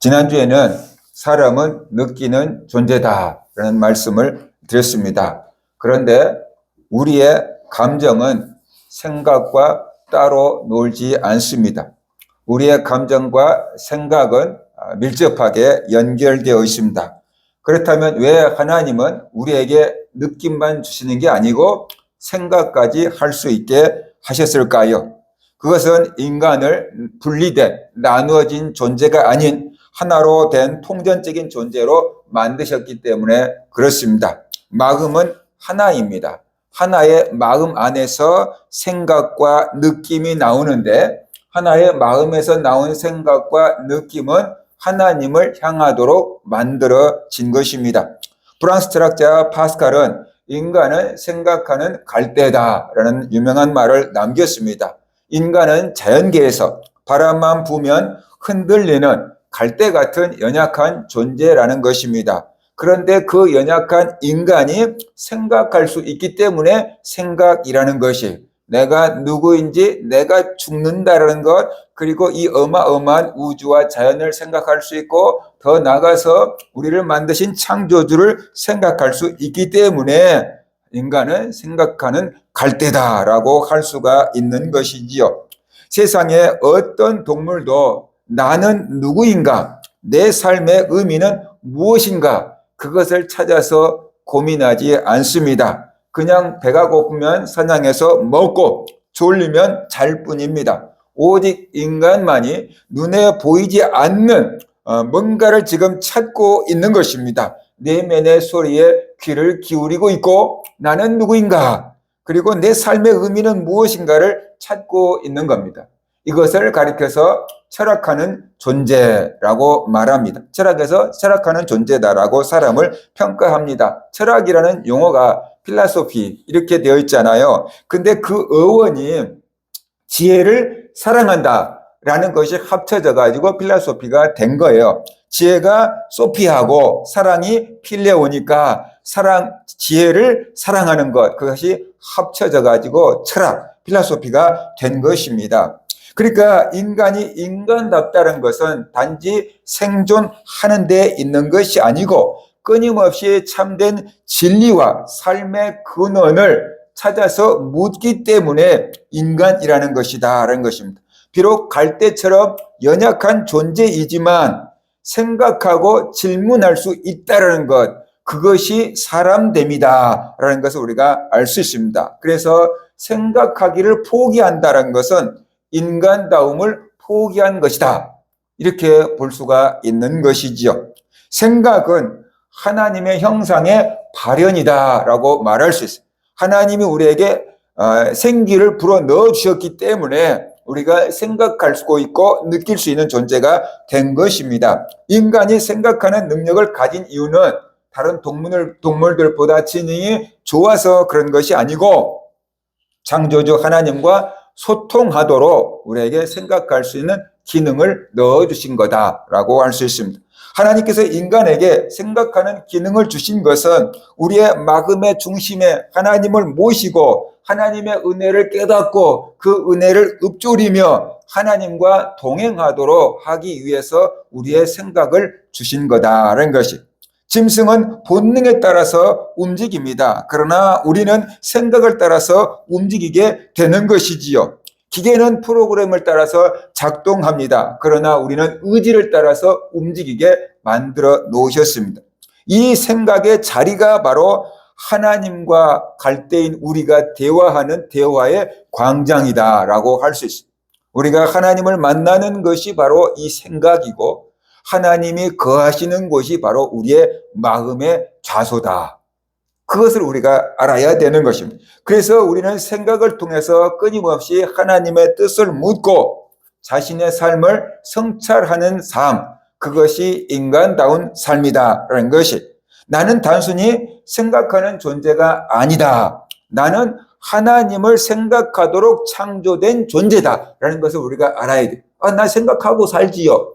지난주에는 사람은 느끼는 존재다라는 말씀을 드렸습니다. 그런데 우리의 감정은 생각과 따로 놀지 않습니다. 우리의 감정과 생각은 밀접하게 연결되어 있습니다. 그렇다면 왜 하나님은 우리에게 느낌만 주시는 게 아니고 생각까지 할 수 있게 하셨을까요? 그것은 인간을 분리된 나누어진 존재가 아닌 하나로 된 통전적인 존재로 만드셨기 때문에 그렇습니다. 마음은 하나입니다. 하나의 마음 안에서 생각과 느낌이 나오는데 하나의 마음에서 나온 생각과 느낌은 하나님을 향하도록 만들어진 것입니다. 프랑스 철학자 파스칼은 인간은 생각하는 갈대다라는 유명한 말을 남겼습니다. 인간은 자연계에서 바람만 부면 흔들리는 갈대 같은 연약한 존재라는 것입니다. 그런데 그 연약한 인간이 생각할 수 있기 때문에 생각이라는 것이 내가 누구인지 내가 죽는다라는 것, 그리고 이 어마어마한 우주와 자연을 생각할 수 있고 더 나아가서 우리를 만드신 창조주를 생각할 수 있기 때문에 인간은 생각하는 갈대다라고 할 수가 있는 것이지요. 세상에 어떤 동물도 나는 누구인가, 내 삶의 의미는 무엇인가, 그것을 찾아서 고민하지 않습니다. 그냥 배가 고프면 사냥해서 먹고 졸리면 잘 뿐입니다. 오직 인간만이 눈에 보이지 않는 뭔가를 지금 찾고 있는 것입니다. 내면의 소리에 귀를 기울이고 있고 나는 누구인가, 그리고 내 삶의 의미는 무엇인가를 찾고 있는 겁니다. 이것을 가리켜서 철학하는 존재라고 말합니다. 철학에서 철학하는 존재다라고 사람을 평가합니다. 철학이라는 용어가 필라소피 이렇게 되어 있잖아요. 근데 그 어원이 지혜를 사랑한다라는 것이 합쳐져 가지고 필라소피가 된 거예요. 지혜가 소피하고 사랑이 필레오니까 지혜를 사랑하는 것, 그것이 합쳐져 가지고 철학, 필라소피가 된 것입니다. 그러니까 인간이 인간답다는 것은 단지 생존하는 데 있는 것이 아니고 끊임없이 참된 진리와 삶의 근원을 찾아서 묻기 때문에 인간이라는 것이다라는 것입니다. 비록 갈대처럼 연약한 존재이지만 생각하고 질문할 수 있다는 것, 그것이 사람됨이다라는 것을 우리가 알 수 있습니다. 그래서 생각하기를 포기한다는 것은 인간다움을 포기한 것이다, 이렇게 볼 수가 있는 것이지요. 생각은 하나님의 형상의 발현이다라고 말할 수 있어요. 하나님이 우리에게 생기를 불어 넣어 주셨기 때문에 우리가 생각할 수 있고 느낄 수 있는 존재가 된 것입니다. 인간이 생각하는 능력을 가진 이유는 다른 동물들보다 지능이 좋아서 그런 것이 아니고 창조주 하나님과 소통하도록 우리에게 생각할 수 있는 기능을 넣어주신 거다라고 할 수 있습니다. 하나님께서 인간에게 생각하는 기능을 주신 것은 우리의 마음의 중심에 하나님을 모시고 하나님의 은혜를 깨닫고 그 은혜를 읊조리며 하나님과 동행하도록 하기 위해서 우리의 생각을 주신 거다라는 것이. 짐승은 본능에 따라서 움직입니다. 그러나 우리는 생각을 따라서 움직이게 되는 것이지요. 기계는 프로그램을 따라서 작동합니다. 그러나 우리는 의지를 따라서 움직이게 만들어 놓으셨습니다. 이 생각의 자리가 바로 하나님과 갈대인 우리가 대화하는 대화의 광장이다라고 할 수 있습니다. 우리가 하나님을 만나는 것이 바로 이 생각이고 하나님이 거하시는 곳이 바로 우리의 마음의 좌소다. 그것을 우리가 알아야 되는 것입니다. 그래서 우리는 생각을 통해서 끊임없이 하나님의 뜻을 묻고 자신의 삶을 성찰하는 삶, 그것이 인간다운 삶이다라는 것이. 나는 단순히 생각하는 존재가 아니다. 나는 하나님을 생각하도록 창조된 존재다라는 것을 우리가 알아야 돼. 나 생각하고 살지요.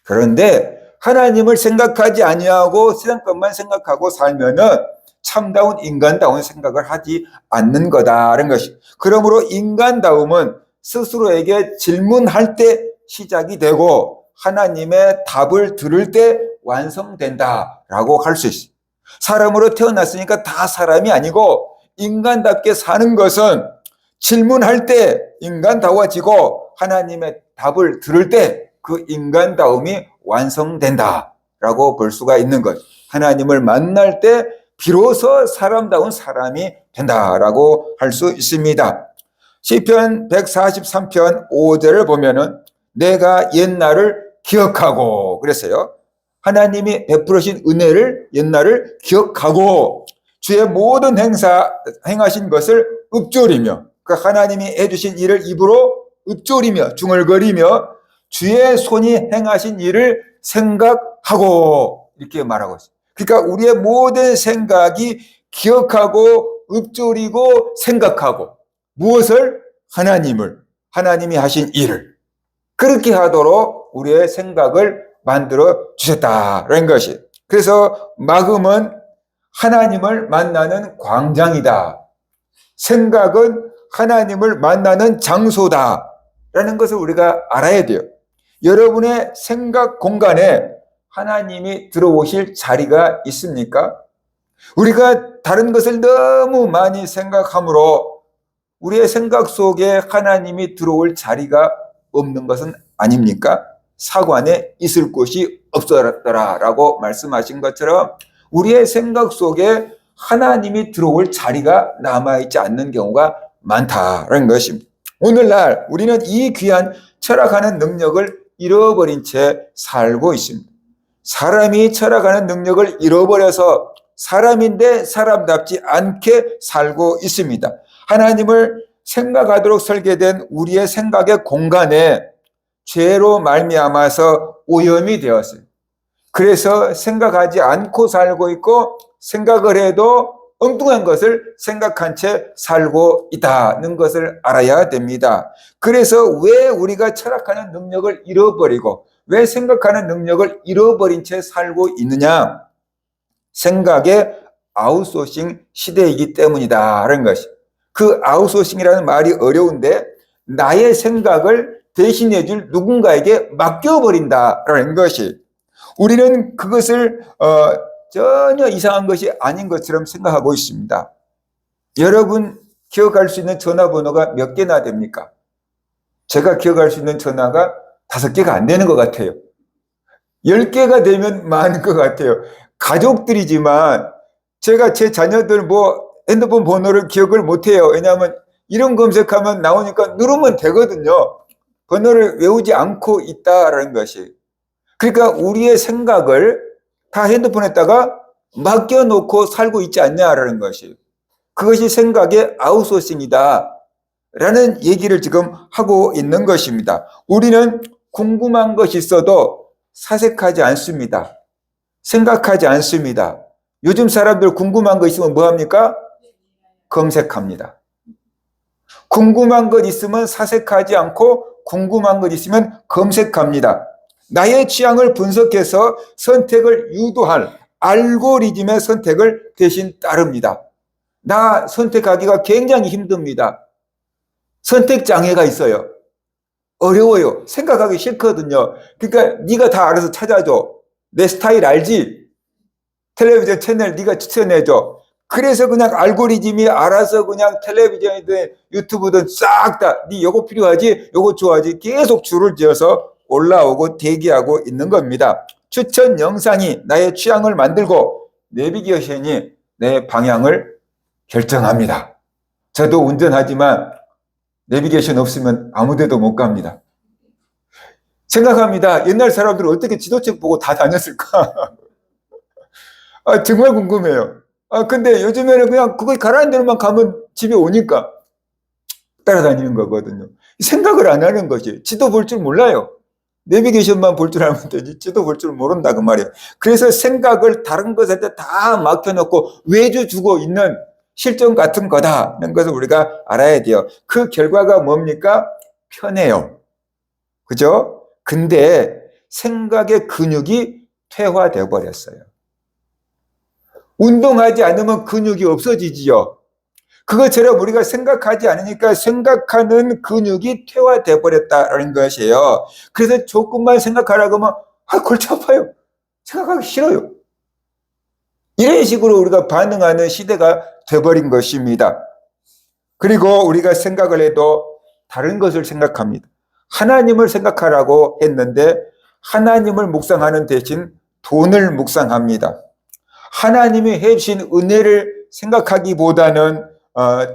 그런데 하나님을 생각하지 아니하고 세상 것만 생각하고 살면은 참다운 인간다운 생각을 하지 않는 거다라는 것이. 그러므로 인간다움은 스스로에게 질문할 때 시작이 되고 하나님의 답을 들을 때 완성된다라고 할 수 있어요. 사람으로 태어났으니까 다 사람이 아니고 인간답게 사는 것은 질문할 때 인간다워지고 하나님의 답을 들을 때 그 인간다움이 완성된다라고 볼 수가 있는 것. 하나님을 만날 때 비로소 사람다운 사람이 된다라고 할 수 있습니다. 시편 143편 5절을 보면은 내가 옛날을 기억하고 그랬어요. 하나님이 베풀으신 은혜를 옛날을 기억하고 주의 모든 행하신 것을 읊조리며 그 하나님이 해주신 일을 입으로 읊조리며 중얼거리며 주의 손이 행하신 일을 생각하고 이렇게 말하고 있어요. 그러니까 우리의 모든 생각이 기억하고 읊조리고 생각하고 무엇을? 하나님이 하신 일을 그렇게 하도록 우리의 생각을 만들어 주셨다라는 것이. 그래서 마금은 하나님을 만나는 광장이다. 생각은 하나님을 만나는 장소다라는 것을 우리가 알아야 돼요. 여러분의 생각 공간에 하나님이 들어오실 자리가 있습니까? 우리가 다른 것을 너무 많이 생각하므로 우리의 생각 속에 하나님이 들어올 자리가 없는 것은 아닙니까? 사관에 있을 곳이 없었더라라고 말씀하신 것처럼 우리의 생각 속에 하나님이 들어올 자리가 남아있지 않는 경우가 많다는 것입니다. 오늘날 우리는 이 귀한 철학하는 능력을 잃어버린 채 살고 있습니다. 사람이 철학하는 능력을 잃어버려서 사람인데 사람답지 않게 살고 있습니다. 하나님을 생각하도록 설계된 우리의 생각의 공간에 죄로 말미암아서 오염이 되었어요. 그래서 생각하지 않고 살고 있고 생각을 해도 엉뚱한 것을 생각한 채 살고 있다는 것을 알아야 됩니다. 그래서 왜 우리가 철학하는 능력을 잃어버리고 왜 생각하는 능력을 잃어버린 채 살고 있느냐? 생각의 아웃소싱 시대이기 때문이다라는 것이. 그 아웃소싱이라는 말이 어려운데 나의 생각을 대신해 줄 누군가에게 맡겨버린다라는 것이. 우리는 그것을 전혀 이상한 것이 아닌 것처럼 생각하고 있습니다. 여러분 기억할 수 있는 전화번호가 몇 개나 됩니까? 제가 기억할 수 있는 전화가 5개가 안 되는 것 같아요. 10개가 되면 많은 것 같아요. 가족들이지만 제가 제 자녀들 핸드폰 번호를 기억을 못해요. 왜냐하면 이름 검색하면 나오니까 누르면 되거든요. 번호를 외우지 않고 있다라는 것이. 그러니까 우리의 생각을 다 핸드폰에다가 맡겨놓고 살고 있지 않냐라는 것이. 그것이 생각의 아웃소싱이다 라는 얘기를 지금 하고 있는 것입니다. 우리는 궁금한 것이 있어도 사색하지 않습니다. 생각하지 않습니다. 요즘 사람들 궁금한 거 있으면 뭐 합니까? 검색합니다. 궁금한 것 있으면 사색하지 않고 궁금한 것 있으면 검색합니다. 나의 취향을 분석해서 선택을 유도할 알고리즘의 선택을 대신 따릅니다. 나 선택하기가 굉장히 힘듭니다. 선택장애가 있어요. 어려워요. 생각하기 싫거든요. 그러니까 네가 다 알아서 찾아줘. 내 스타일 알지? 텔레비전 채널 네가 추천해줘. 그래서 그냥 알고리즘이 알아서 그냥 텔레비전이든 유튜브든 싹 다 네 요거 필요하지? 요거 좋아하지? 계속 줄을 지어서 올라오고 대기하고 있는 겁니다. 추천 영상이 나의 취향을 만들고 내비게이션이 내 방향을 결정합니다. 저도 운전하지만 내비게이션 없으면 아무 데도 못 갑니다. 생각합니다. 옛날 사람들은 어떻게 지도책 보고 다 다녔을까? 정말 궁금해요. 근데 요즘에는 그냥 그거 가라는 대로만 가면 집에 오니까 따라다니는 거거든요. 생각을 안 하는 거지. 지도 볼 줄 몰라요. 내비게이션만 볼 줄 알면 되지 지도 볼 줄 모른다 그 말이에요. 그래서 생각을 다른 것한테 다 맡겨놓고 외주 주고 있는 실존 같은 거다는 것을 우리가 알아야 돼요. 그 결과가 뭡니까? 편해요. 그죠? 근데 생각의 근육이 퇴화되어 버렸어요. 운동하지 않으면 근육이 없어지지요. 그것처럼 우리가 생각하지 않으니까 생각하는 근육이 퇴화돼 버렸다는 것이에요. 그래서 조금만 생각하라고 하면 골치 아파요. 생각하기 싫어요. 이런 식으로 우리가 반응하는 시대가 돼버린 것입니다. 그리고 우리가 생각을 해도 다른 것을 생각합니다. 하나님을 생각하라고 했는데 하나님을 묵상하는 대신 돈을 묵상합니다. 하나님이 해주신 은혜를 생각하기보다는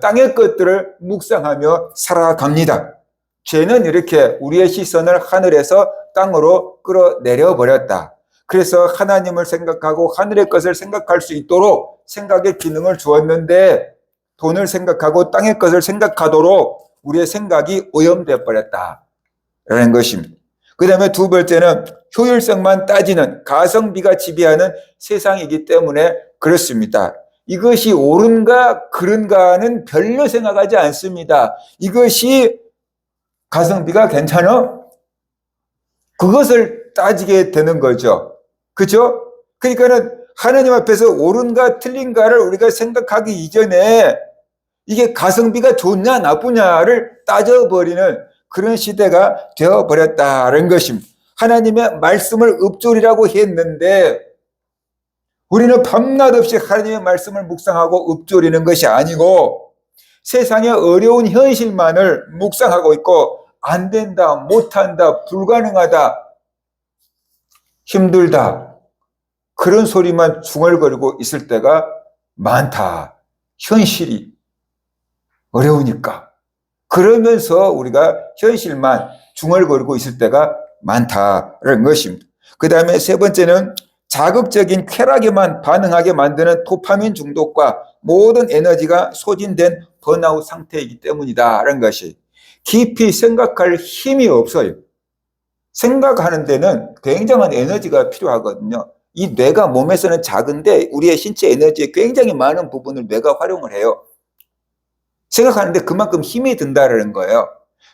땅의 것들을 묵상하며 살아갑니다. 죄는 이렇게 우리의 시선을 하늘에서 땅으로 끌어내려 버렸다. 그래서 하나님을 생각하고 하늘의 것을 생각할 수 있도록 생각의 기능을 주었는데 돈을 생각하고 땅의 것을 생각하도록 우리의 생각이 오염되어 버렸다라는 것입니다. 그 다음에 두 번째는 효율성만 따지는 가성비가 지배하는 세상이기 때문에 그렇습니다. 이것이 옳은가 그른가는 별로 생각하지 않습니다. 이것이 가성비가 괜찮아? 그것을 따지게 되는 거죠. 그죠? 그러니까는 하나님 앞에서 옳은가 틀린가를 우리가 생각하기 이전에 이게 가성비가 좋냐 나쁘냐를 따져버리는 그런 시대가 되어버렸다는 것입니다. 하나님의 말씀을 읊조리라고 했는데 우리는 밤낮 없이 하나님의 말씀을 묵상하고 읊조리는 것이 아니고 세상의 어려운 현실만을 묵상하고 있고 안 된다, 못한다, 불가능하다, 힘들다 그런 소리만 중얼거리고 있을 때가 많다. 현실이 어려우니까. 그러면서 우리가 현실만 중얼거리고 있을 때가 많다는 것입니다. 그 다음에 세 번째는 자극적인 쾌락에만 반응하게 만드는 도파민 중독과 모든 에너지가 소진된 번아웃 상태이기 때문이다라는 것이 깊이 생각할 힘이 없어요. 생각하는 데는 굉장한 에너지가 필요하거든요. 이 뇌가 몸에서는 작은데 우리의 신체 에너지의 굉장히 많은 부분을 뇌가 활용을 해요. 생각하는데 그만큼 힘이 든다는 거예요.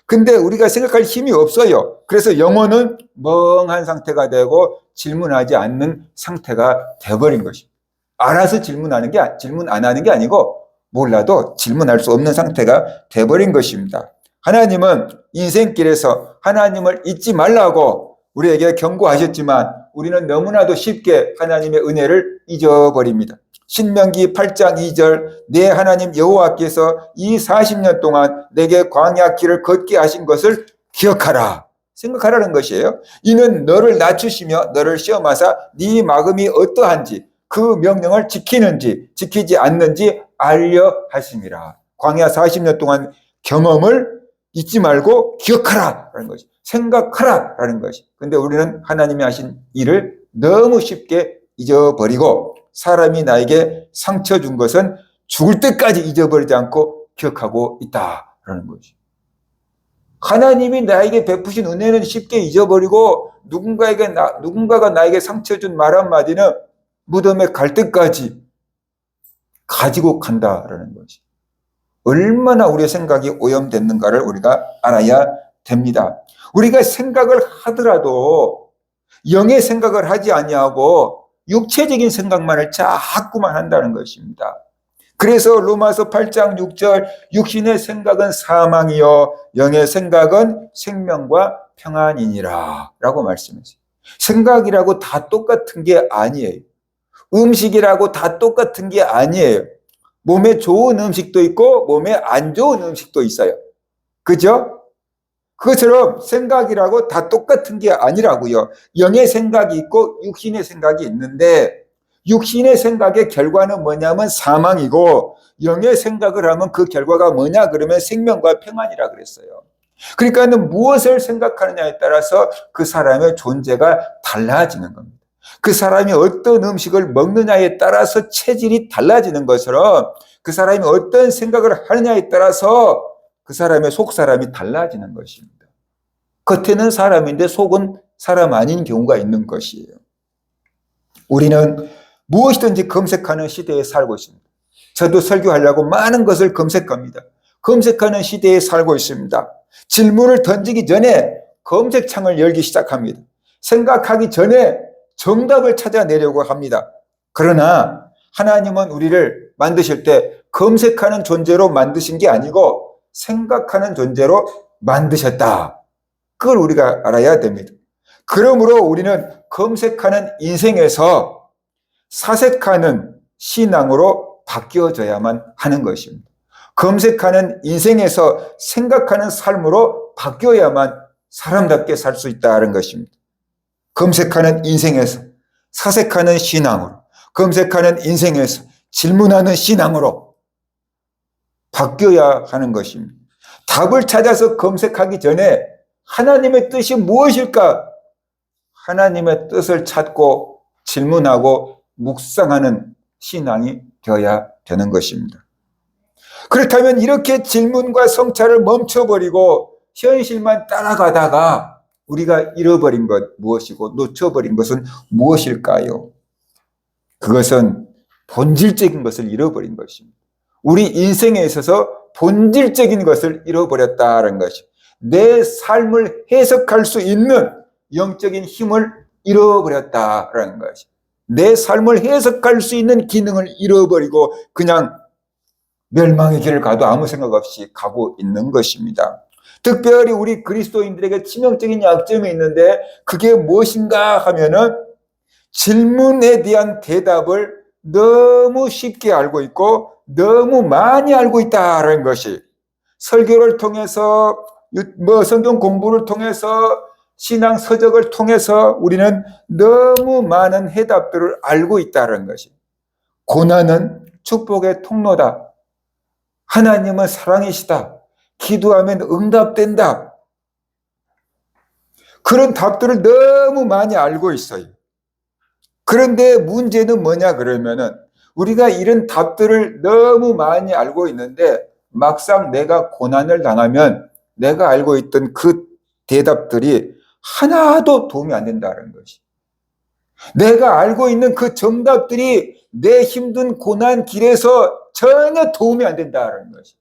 근데 우리가 생각할 힘이 없어요. 그래서 영혼은 멍한 상태가 되고 질문하지 않는 상태가 돼버린 것입니다. 알아서 질문 안 하는 게 아니고 몰라도 질문할 수 없는 상태가 돼버린 것입니다. 하나님은 인생길에서 하나님을 잊지 말라고 우리에게 경고하셨지만 우리는 너무나도 쉽게 하나님의 은혜를 잊어버립니다. 신명기 8장 2절 내 하나님 여호와께서 이 40년 동안 내게 광야 길을 걷게 하신 것을 기억하라. 생각하라는 것이에요. 이는 너를 낮추시며 너를 시험하사 네 마음이 어떠한지 그 명령을 지키는지 지키지 않는지 알려 하심이라. 광야 40년 동안 경험을 잊지 말고 기억하라라는 것이 생각하라라는 것이. 근데 우리는 하나님이 하신 일을 너무 쉽게 잊어버리고 사람이 나에게 상처 준 것은 죽을 때까지 잊어버리지 않고 기억하고 있다라는 거지. 하나님이 나에게 베푸신 은혜는 쉽게 잊어버리고 누군가가 나에게 상처 준 말 한마디는 무덤에 갈 때까지 가지고 간다라는 거지. 얼마나 우리의 생각이 오염됐는가를 우리가 알아야 됩니다. 우리가 생각을 하더라도 영의 생각을 하지 아니하고 육체적인 생각만을 자꾸만 한다는 것입니다. 그래서 로마서 8장 6절 육신의 생각은 사망이요 영의 생각은 생명과 평안이니라 라고 말씀했어요. 생각이라고 다 똑같은 게 아니에요. 음식이라고 다 똑같은 게 아니에요. 몸에 좋은 음식도 있고 몸에 안 좋은 음식도 있어요. 그죠? 그것처럼 생각이라고 다 똑같은 게 아니라고요. 영의 생각이 있고 육신의 생각이 있는데 육신의 생각의 결과는 뭐냐면 사망이고 영의 생각을 하면 그 결과가 뭐냐 그러면 생명과 평안이라 그랬어요. 그러니까는 무엇을 생각하느냐에 따라서 그 사람의 존재가 달라지는 겁니다. 그 사람이 어떤 음식을 먹느냐에 따라서 체질이 달라지는 것처럼 그 사람이 어떤 생각을 하느냐에 따라서 그 사람의 속사람이 달라지는 것입니다. 겉에는 사람인데 속은 사람 아닌 경우가 있는 것이에요. 우리는 무엇이든지 검색하는 시대에 살고 있습니다. 저도 설교하려고 많은 것을 검색합니다. 검색하는 시대에 살고 있습니다. 질문을 던지기 전에 검색창을 열기 시작합니다. 생각하기 전에 정답을 찾아내려고 합니다. 그러나 하나님은 우리를 만드실 때 검색하는 존재로 만드신 게 아니고 생각하는 존재로 만드셨다. 그걸 우리가 알아야 됩니다. 그러므로 우리는 검색하는 인생에서 사색하는 신앙으로 바뀌어져야만 하는 것입니다. 검색하는 인생에서 생각하는 삶으로 바뀌어야만 사람답게 살 수 있다는 것입니다. 검색하는 인생에서 사색하는 신앙으로, 검색하는 인생에서 질문하는 신앙으로 바뀌어야 하는 것입니다. 답을 찾아서 검색하기 전에 하나님의 뜻이 무엇일까? 하나님의 뜻을 찾고 질문하고 묵상하는 신앙이 되어야 되는 것입니다. 그렇다면 이렇게 질문과 성찰을 멈춰버리고 현실만 따라가다가 우리가 잃어버린 것 무엇이고 놓쳐버린 것은 무엇일까요? 그것은 본질적인 것을 잃어버린 것입니다. 우리 인생에 있어서 본질적인 것을 잃어버렸다는 것입니다. 내 삶을 해석할 수 있는 영적인 힘을 잃어버렸다는 것입니다. 내 삶을 해석할 수 있는 기능을 잃어버리고 그냥 멸망의 길을 가도 아무 생각 없이 가고 있는 것입니다. 특별히 우리 그리스도인들에게 치명적인 약점이 있는데 그게 무엇인가 하면은 질문에 대한 대답을 너무 쉽게 알고 있고 너무 많이 알고 있다는 것이 설교를 통해서 성경 공부를 통해서 신앙 서적을 통해서 우리는 너무 많은 해답들을 알고 있다는 것이 고난은 축복의 통로다. 하나님은 사랑이시다. 기도하면 응답된다. 그런 답들을 너무 많이 알고 있어요. 그런데 문제는 뭐냐 그러면은 우리가 이런 답들을 너무 많이 알고 있는데 막상 내가 고난을 당하면 내가 알고 있던 그 대답들이 하나도 도움이 안 된다는 것이. 내가 알고 있는 그 정답들이 내 힘든 고난 길에서 전혀 도움이 안 된다는 것이.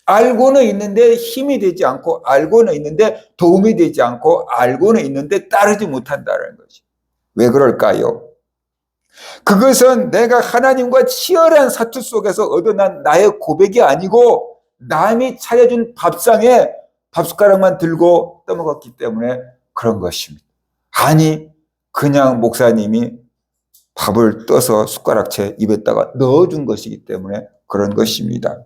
알고는 있는데 힘이 되지 않고 알고는 있는데 도움이 되지 않고 알고는 있는데 따르지 못한다는 것이. 왜 그럴까요? 그것은 내가 하나님과 치열한 사투 속에서 얻어난 나의 고백이 아니고 남이 차려준 밥상에 밥숟가락만 들고 떠먹었기 때문에 그런 것입니다. 아니 그냥 목사님이 밥을 떠서 숟가락채 입에다가 넣어준 것이기 때문에 그런 것입니다.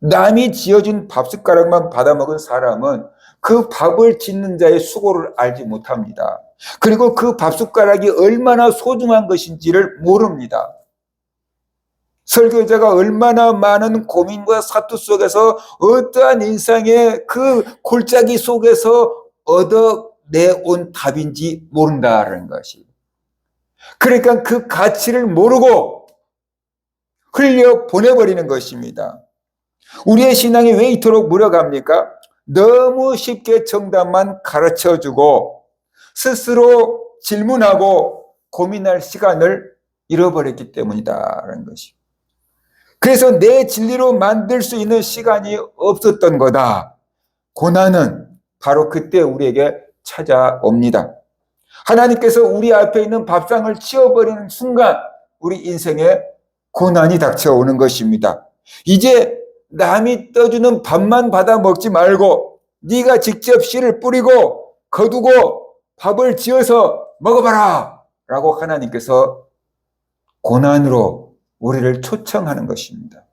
남이 지어준 밥숟가락만 받아먹은 사람은 그 밥을 짓는 자의 수고를 알지 못합니다. 그리고 그 밥숟가락이 얼마나 소중한 것인지를 모릅니다. 설교자가 얼마나 많은 고민과 사투 속에서 어떠한 인생의 그 골짜기 속에서 얻어내온 답인지 모른다는 것이. 그러니까 그 가치를 모르고 흘려 보내버리는 것입니다. 우리의 신앙이 왜 이토록 무력합니까? 너무 쉽게 정답만 가르쳐주고 스스로 질문하고 고민할 시간을 잃어버렸기 때문이다라는 것이. 그래서 내 진리로 만들 수 있는 시간이 없었던 거다. 고난은 바로 그때 우리에게 찾아옵니다. 하나님께서 우리 앞에 있는 밥상을 치워버리는 순간 우리 인생에 고난이 닥쳐오는 것입니다. 이제 남이 떠주는 밥만 받아 먹지 말고 네가 직접 씨를 뿌리고 거두고 밥을 지어서 먹어봐라 라고 하나님께서 고난으로 우리를 초청하는 것입니다.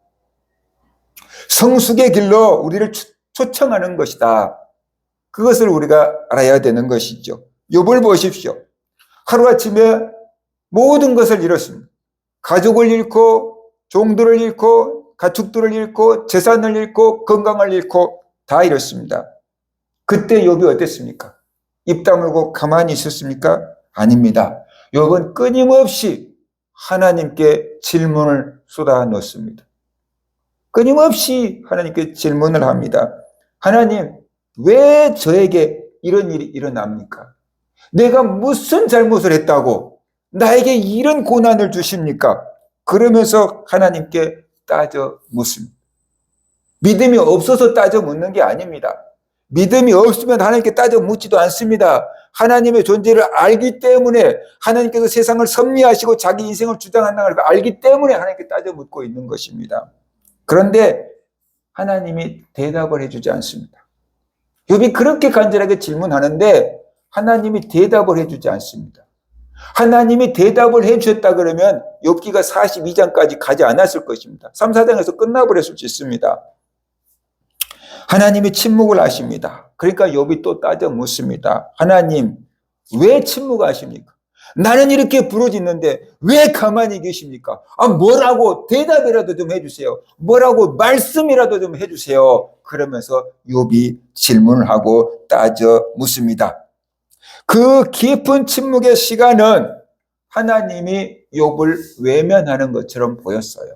성숙의 길로 우리를 초청하는 것이다. 그것을 우리가 알아야 되는 것이죠. 욥을 보십시오. 하루아침에 모든 것을 잃었습니다. 가족을 잃고 종들을 잃고 가축들을 잃고 재산을 잃고 건강을 잃고 다 잃었습니다. 그때 욥이 어땠습니까? 입 다물고 가만히 있었습니까? 아닙니다. 욥은 끊임없이 하나님께 질문을 쏟아 넣습니다. 끊임없이 하나님께 질문을 합니다. 하나님, 왜 저에게 이런 일이 일어납니까? 내가 무슨 잘못을 했다고 나에게 이런 고난을 주십니까? 그러면서 하나님께 따져 묻습니다. 믿음이 없어서 따져 묻는 게 아닙니다. 믿음이 없으면 하나님께 따져 묻지도 않습니다. 하나님의 존재를 알기 때문에 하나님께서 세상을 섭리하시고 자기 인생을 주장한다는 걸 알기 때문에 하나님께 따져 묻고 있는 것입니다. 그런데 하나님이 대답을 해주지 않습니다. 욥이 그렇게 간절하게 질문하는데 하나님이 대답을 해주지 않습니다. 하나님이 대답을 해주셨다 그러면 욥기가 42장까지 가지 않았을 것입니다. 3, 4장에서 끝나버렸을 수 있습니다. 하나님이 침묵을 하십니다. 그러니까 욥이 또 따져 묻습니다. 하나님, 왜 침묵하십니까? 나는 이렇게 부르짖는데 왜 가만히 계십니까? 뭐라고 대답이라도 좀 해주세요. 뭐라고 말씀이라도 좀 해주세요. 그러면서 욥이 질문을 하고 따져 묻습니다. 그 깊은 침묵의 시간은 하나님이 욥을 외면하는 것처럼 보였어요.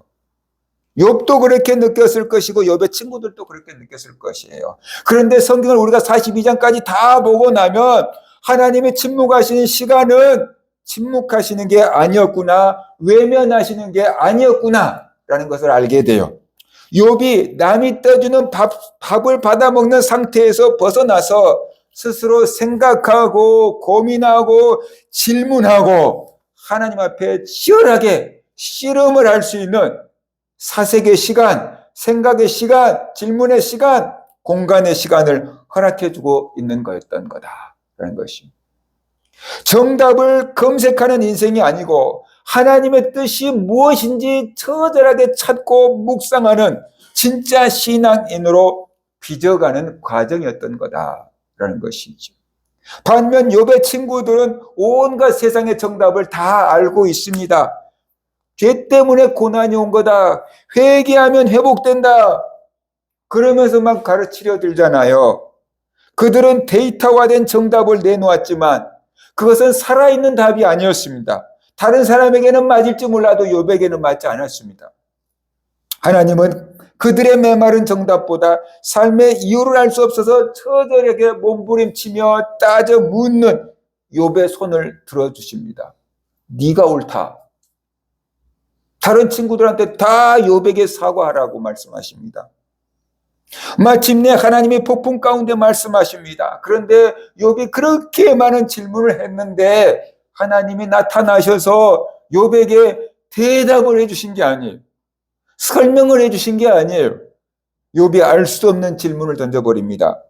욥도 그렇게 느꼈을 것이고 욥의 친구들도 그렇게 느꼈을 것이에요. 그런데 성경을 우리가 42장까지 다 보고 나면 하나님이 침묵하시는 시간은 침묵하시는 게 아니었구나, 외면하시는 게 아니었구나 라는 것을 알게 돼요. 욥이 남이 떠주는 밥을 받아먹는 상태에서 벗어나서 스스로 생각하고 고민하고 질문하고 하나님 앞에 치열하게 씨름을 할 수 있는 사색의 시간, 생각의 시간, 질문의 시간, 공간의 시간을 허락해주고 있는 거였던 거다라는 것입니다. 정답을 검색하는 인생이 아니고 하나님의 뜻이 무엇인지 처절하게 찾고 묵상하는 진짜 신앙인으로 빚어가는 과정이었던 거다라는 것이죠. 반면 욥의 친구들은 온갖 세상의 정답을 다 알고 있습니다. 죄 때문에 고난이 온 거다. 회개하면 회복된다. 그러면서 막 가르치려 들잖아요. 그들은 데이터화된 정답을 내놓았지만 그것은 살아있는 답이 아니었습니다. 다른 사람에게는 맞을지 몰라도 욥에게는 맞지 않았습니다. 하나님은 그들의 메마른 정답보다 삶의 이유를 알 수 없어서 처절하게 몸부림치며 따져 묻는 욥의 손을 들어주십니다. 네가 옳다. 다른 친구들한테 다 욥에게 사과하라고 말씀하십니다. 마침내 하나님이 폭풍 가운데 말씀하십니다. 그런데 욥이 그렇게 많은 질문을 했는데 하나님이 나타나셔서 욥에게 대답을 해주신 게 아니에요. 설명을 해주신 게 아니에요. 욥이 알 수 없는 질문을 던져버립니다.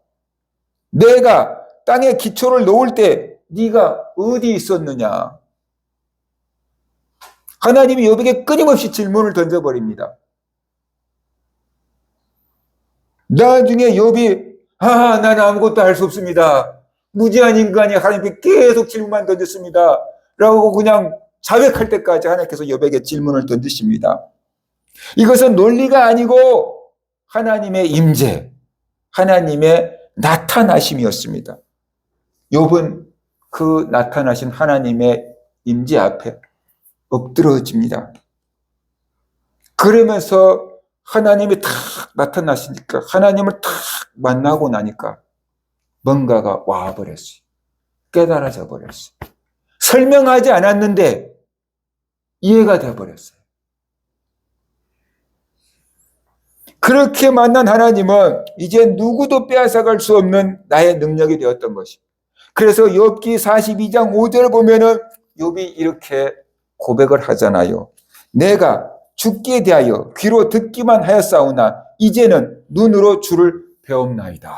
내가 땅에 기초를 놓을 때 네가 어디 있었느냐? 하나님이 욥에게 끊임없이 질문을 던져버립니다. 나중에 욥이 나는 아무것도 알 수 없습니다. 무지한 인간이 하나님께 계속 질문만 던졌습니다. 라고 그냥 자백할 때까지 하나님께서 욥에게 질문을 던지십니다. 이것은 논리가 아니고 하나님의 임재, 하나님의 나타나심이었습니다. 욥은 그 나타나신 하나님의 임재 앞에 엎드러집니다. 그러면서 하나님이 탁 나타나시니까 하나님을 탁 만나고 나니까 뭔가가 와버렸어요. 깨달아져 버렸어요. 설명하지 않았는데 이해가 되어버렸어요. 그렇게 만난 하나님은 이제 누구도 빼앗아갈 수 없는 나의 능력이 되었던 것입니다. 그래서 욥기 42장 5절 보면은 욥이 이렇게 고백을 하잖아요. 내가 죽기에 대하여 귀로 듣기만 하였사오나 이제는 눈으로 주를 배움나이다.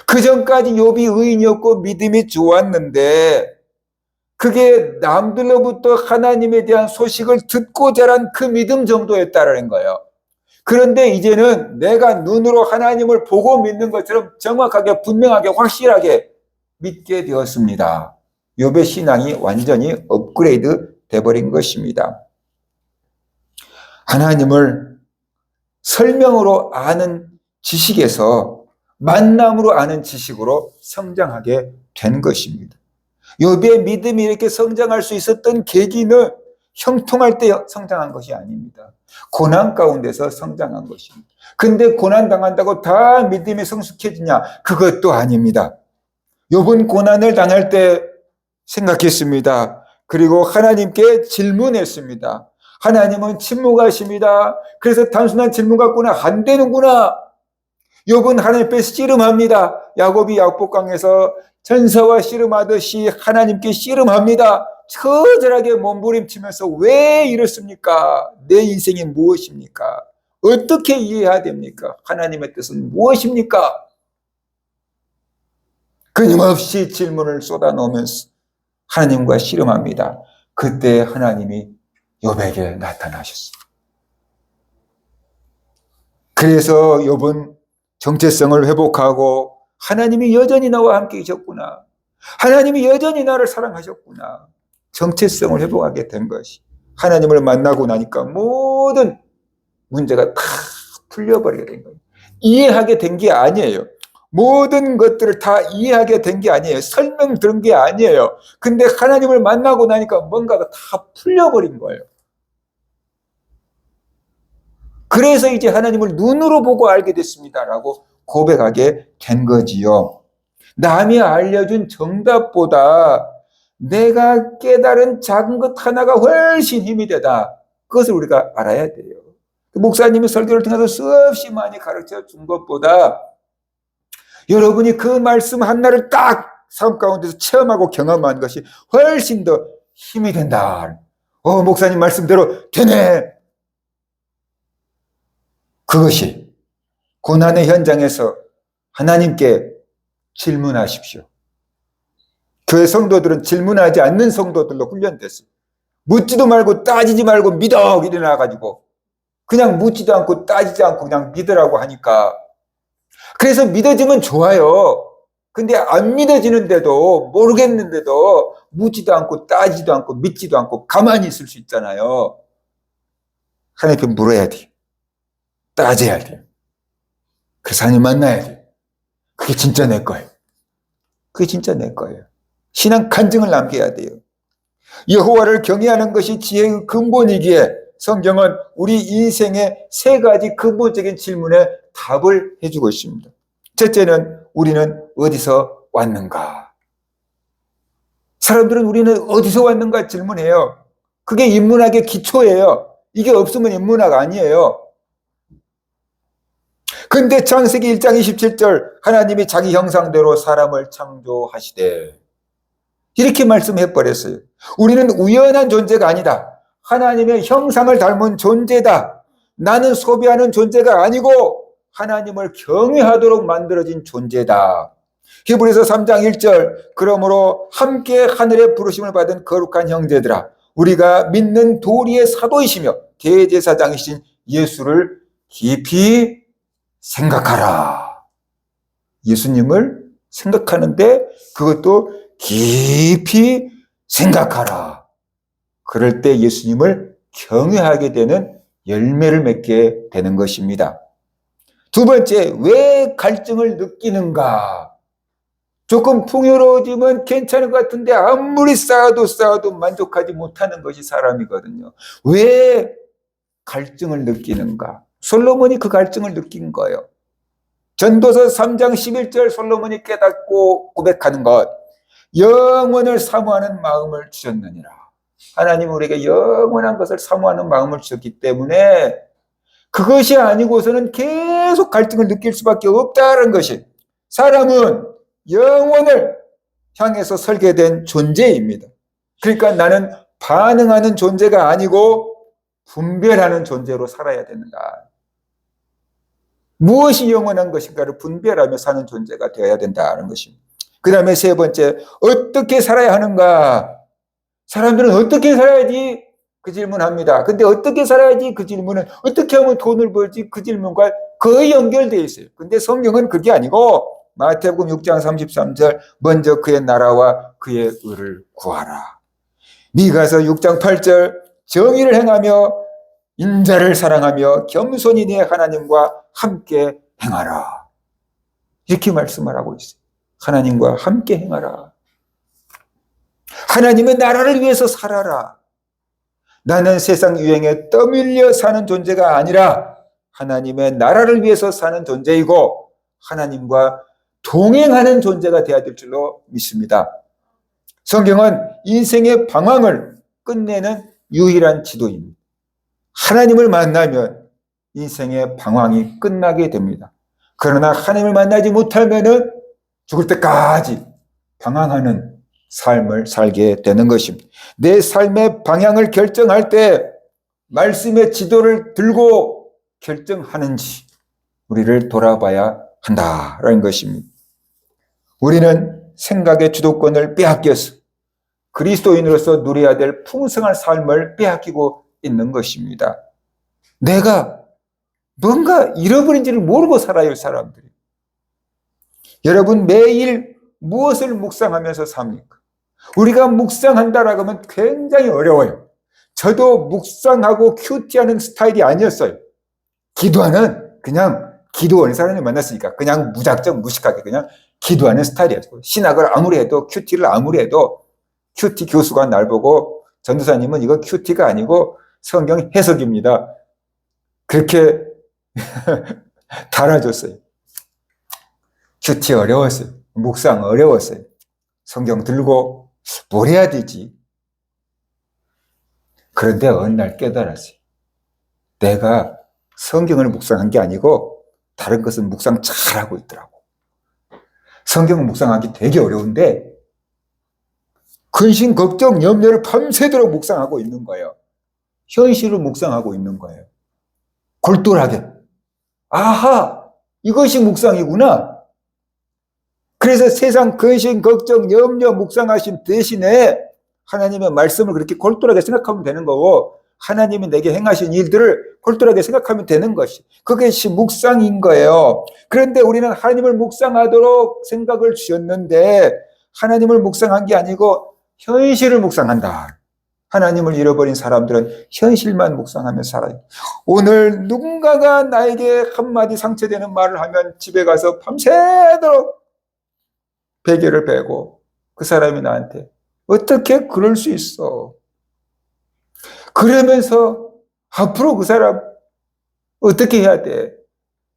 그 전까지 욥이 의인이었고 믿음이 좋았는데 그게 남들로부터 하나님에 대한 소식을 듣고 자란 그 믿음 정도였다라는 거예요. 그런데 이제는 내가 눈으로 하나님을 보고 믿는 것처럼 정확하게 분명하게 확실하게 믿게 되었습니다. 욥의 신앙이 완전히 업그레이드 돼버린 것입니다. 하나님을 설명으로 아는 지식에서 만남으로 아는 지식으로 성장하게 된 것입니다. 욥의 믿음이 이렇게 성장할 수 있었던 계기는 형통할 때 성장한 것이 아닙니다. 고난 가운데서 성장한 것입니다. 근데 고난 당한다고 다 믿음이 성숙해지냐? 그것도 아닙니다. 욥은 고난을 당할 때 생각했습니다. 그리고 하나님께 질문했습니다. 하나님은 침묵하십니다. 그래서 단순한 질문 갖고는 안 되는구나. 욥은 하나님 앞에 씨름합니다. 야곱이 야복강에서 전사와 씨름하듯이 하나님께 씨름합니다. 처절하게 몸부림치면서 왜 이렇습니까? 내 인생이 무엇입니까? 어떻게 이해해야 됩니까? 하나님의 뜻은 무엇입니까? 끊임없이 질문을 쏟아놓으면서 하나님과 씨름합니다. 그때 하나님이 욥에게 나타나셨습니다. 그래서 욥은 정체성을 회복하고 하나님이 여전히 나와 함께 계셨구나. 하나님이 여전히 나를 사랑하셨구나. 정체성을 회복하게 된 것이 하나님을 만나고 나니까 모든 문제가 다 풀려버리게 된 거예요. 이해하게 된 게 아니에요. 모든 것들을 다 이해하게 된 게 아니에요. 설명 들은 게 아니에요. 근데 하나님을 만나고 나니까 뭔가가 다 풀려버린 거예요. 그래서 이제 하나님을 눈으로 보고 알게 됐습니다라고 고백하게 된 거지요. 남이 알려준 정답보다 내가 깨달은 작은 것 하나가 훨씬 힘이 되다. 그것을 우리가 알아야 돼요. 목사님이 설교를 통해서 수없이 많이 가르쳐 준 것보다 여러분이 그 말씀 하나를 딱 삶 가운데서 체험하고 경험한 것이 훨씬 더 힘이 된다. 목사님 말씀대로 되네. 그것이 고난의 현장에서 하나님께 질문하십시오. 교회 성도들은 질문하지 않는 성도들로 훈련됐어요. 묻지도 말고 따지지 말고 믿어 일어나가지고 그냥 묻지도 않고 따지지 않고 그냥 믿으라고 하니까 그래서 믿어지면 좋아요. 근데 안 믿어지는데도 모르겠는데도 묻지도 않고 따지지도 않고 믿지도 않고 가만히 있을 수 있잖아요. 하나님께 물어야 돼요. 따져야 돼요. 그래서 하나님 만나야 돼요. 그게 진짜 내 거예요. 그게 진짜 내 거예요. 신앙 간증을 남겨야 돼요. 여호와를 경외하는 것이 지혜의 근본이기에 성경은 우리 인생의 세 가지 근본적인 질문에 답을 해주고 있습니다. 첫째는 우리는 어디서 왔는가? 사람들은 우리는 어디서 왔는가 질문해요. 그게 인문학의 기초예요. 이게 없으면 인문학 아니에요. 근데 창세기 1장 27절 하나님이 자기 형상대로 사람을 창조하시되 이렇게 말씀해버렸어요. 우리는 우연한 존재가 아니다. 하나님의 형상을 닮은 존재다. 나는 소비하는 존재가 아니고 하나님을 경외하도록 만들어진 존재다. 히브리서 3장 1절 그러므로 함께 하늘의 부르심을 받은 거룩한 형제들아 우리가 믿는 도리의 사도이시며 대제사장이신 예수를 깊이 생각하라. 예수님을 생각하는데 그것도 깊이 생각하라. 그럴 때 예수님을 경외하게 되는 열매를 맺게 되는 것입니다. 두 번째, 왜 갈증을 느끼는가? 조금 풍요로워지면 괜찮은 것 같은데 아무리 쌓아도 만족하지 못하는 것이 사람이거든요. 왜 갈증을 느끼는가? 솔로몬이 그 갈증을 느낀 거예요. 전도서 3장 11절 솔로몬이 깨닫고 고백하는 것. 영원을 사모하는 마음을 주셨느니라. 하나님 우리에게 영원한 것을 사모하는 마음을 주셨기 때문에 그것이 아니고서는 계속 갈등을 느낄 수밖에 없다는 것이 사람은 영원을 향해서 설계된 존재입니다. 그러니까 나는 반응하는 존재가 아니고 분별하는 존재로 살아야 된다. 무엇이 영원한 것인가를 분별하며 사는 존재가 되어야 된다는 것입니다. 그 다음에 세 번째, 어떻게 살아야 하는가? 사람들은 어떻게 살아야지? 그 질문합니다. 근데 어떻게 살아야지? 그 질문은 어떻게 하면 돈을 벌지? 그 질문과 거의 연결되어 있어요. 근데 성경은 그게 아니고 마태복음 6장 33절 먼저 그의 나라와 그의 의를 구하라. 미가서 6장 8절 정의를 행하며 인자를 사랑하며 겸손히 내 하나님과 함께 행하라. 이렇게 말씀을 하고 있어요. 하나님과 함께 행하라. 하나님의 나라를 위해서 살아라. 나는 세상 유행에 떠밀려 사는 존재가 아니라 하나님의 나라를 위해서 사는 존재이고 하나님과 동행하는 존재가 되어야 될 줄로 믿습니다. 성경은 인생의 방황을 끝내는 유일한 지도입니다. 하나님을 만나면 인생의 방황이 끝나게 됩니다. 그러나 하나님을 만나지 못하면 죽을 때까지 방황하는 삶을 살게 되는 것입니다. 내 삶의 방향을 결정할 때 말씀의 지도를 들고 결정하는지 우리를 돌아봐야 한다라는 것입니다. 우리는 생각의 주도권을 빼앗겨서 그리스도인으로서 누려야 될 풍성한 삶을 빼앗기고 있는 것입니다. 내가 뭔가 잃어버린지를 모르고 살아요, 사람들이. 여러분, 매일 무엇을 묵상하면서 삽니까? 우리가 묵상한다라고 하면 굉장히 어려워요. 저도 묵상하고 큐티하는 스타일이 아니었어요. 기도하는, 그냥 기도하는 사람을 만났으니까 그냥 무작정 무식하게 그냥 기도하는 스타일이었어요. 신학을 아무리 해도, 큐티를 아무리 해도, 큐티 교수가 날 보고 전도사님은 이거 큐티가 아니고 성경 해석입니다. 그렇게 달아줬어요. 큐티 어려웠어요. 묵상 어려웠어요. 성경 들고 뭘 해야 되지? 그런데 어느 날 깨달았어요. 내가 성경을 묵상한 게 아니고 다른 것은 묵상 잘하고 있더라고. 성경을 묵상하기 되게 어려운데 근심, 걱정, 염려를 밤새도록 묵상하고 있는 거예요. 현실을 묵상하고 있는 거예요. 골똘하게. 아하, 이것이 묵상이구나. 그래서 세상 근심, 걱정, 염려 묵상하신 대신에 하나님의 말씀을 그렇게 골똘하게 생각하면 되는 거고 하나님이 내게 행하신 일들을 골똘하게 생각하면 되는 것이 그것이 묵상인 거예요. 그런데 우리는 하나님을 묵상하도록 생각을 주셨는데 하나님을 묵상한 게 아니고 현실을 묵상한다. 하나님을 잃어버린 사람들은 현실만 묵상하면서 살아요. 오늘 누군가가 나에게 한마디 상처되는 말을 하면 집에 가서 밤새도록 베개를 베고 그 사람이 나한테 어떻게 그럴 수 있어? 그러면서 앞으로 그 사람 어떻게 해야 돼?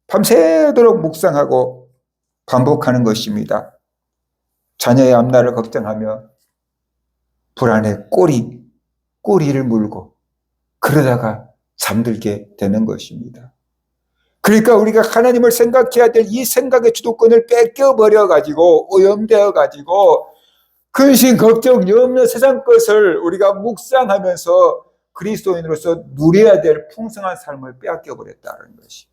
밤새도록 묵상하고 반복하는 것입니다. 자녀의 앞날을 걱정하며 불안에 꼬리를 물고 그러다가 잠들게 되는 것입니다. 그러니까 우리가 하나님을 생각해야 될 이 생각의 주도권을 뺏겨버려가지고 오염되어가지고 근심, 걱정, 염려, 세상 것을 우리가 묵상하면서 그리스도인으로서 누려야 될 풍성한 삶을 빼앗겨버렸다는 것이.